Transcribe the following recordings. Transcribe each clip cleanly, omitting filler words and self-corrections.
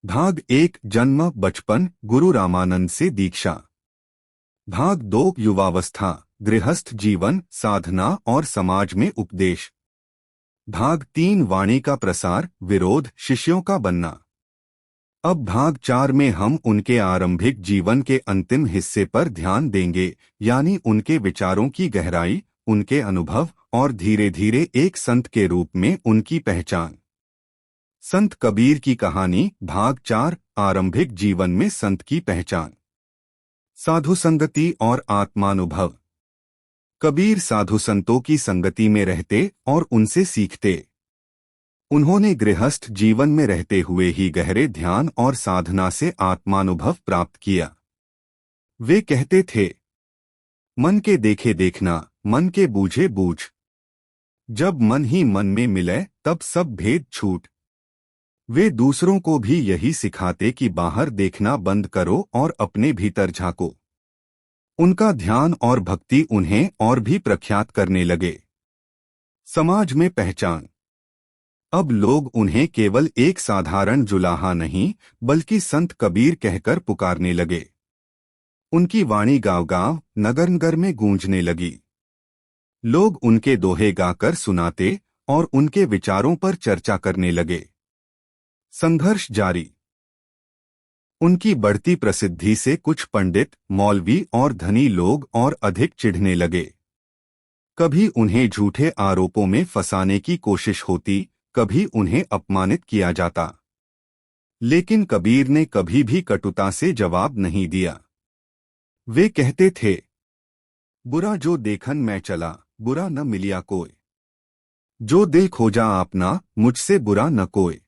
भाग 1 जन्म बचपन गुरु रामानंद से दीक्षा। भाग 2 युवावस्था गृहस्थ जीवन साधना और समाज में उपदेश। भाग 3 वाणी का प्रसार विरोध शिष्यों का बनना। अब भाग 4 में हम उनके आरंभिक जीवन के अंतिम हिस्से पर ध्यान देंगे, यानी उनके विचारों की गहराई, उनके अनुभव और धीरे धीरे एक संत के रूप में उनकी पहचान। संत कबीर की कहानी भाग 4 आरंभिक जीवन में संत की पहचान। साधु संगति और आत्मानुभव। कबीर साधु संतों की संगति में रहते और उनसे सीखते। उन्होंने गृहस्थ जीवन में रहते हुए ही गहरे ध्यान और साधना से आत्मानुभव प्राप्त किया। वे कहते थे, मन के देखे देखना, मन के बूझे बूझ। जब मन ही मन में मिले तब सब भेद छूट। वे दूसरों को भी यही सिखाते कि बाहर देखना बंद करो और अपने भीतर झांको। उनका ध्यान और भक्ति उन्हें और भी प्रख्यात करने लगे। समाज में पहचान। अब लोग उन्हें केवल एक साधारण जुलाहा नहीं बल्कि संत कबीर कहकर पुकारने लगे। उनकी वाणी गांव-गांव नगर-नगर में गूंजने लगी। लोग उनके दोहे गाकर सुनाते और उनके विचारों पर चर्चा करने लगे। संघर्ष जारी। उनकी बढ़ती प्रसिद्धि से कुछ पंडित, मौलवी और धनी लोग और अधिक चिढ़ने लगे। कभी उन्हें झूठे आरोपों में फंसाने की कोशिश होती, कभी उन्हें अपमानित किया जाता। लेकिन कबीर ने कभी भी कटुता से जवाब नहीं दिया। वे कहते थे, बुरा जो देखन मैं चला, बुरा न मिलिया कोय। जो दिल खोजा आपना, मुझसे बुरा न कोय।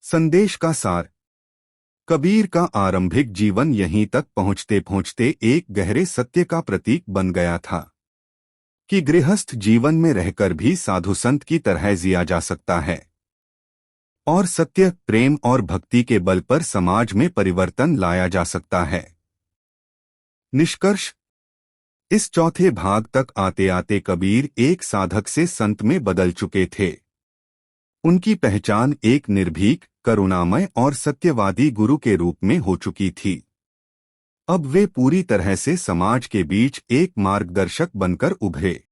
संदेश का सार। कबीर का आरंभिक जीवन यहीं तक पहुंचते पहुंचते एक गहरे सत्य का प्रतीक बन गया था कि गृहस्थ जीवन में रहकर भी साधु संत की तरह जिया जा सकता है और सत्य, प्रेम और भक्ति के बल पर समाज में परिवर्तन लाया जा सकता है। निष्कर्ष। इस चौथे भाग तक आते आते कबीर एक साधक से संत में बदल चुके थे। उनकी पहचान एक निर्भीक, करुणामय और सत्यवादी गुरु के रूप में हो चुकी थी। अब वे पूरी तरह से समाज के बीच एक मार्गदर्शक बनकर उभरे।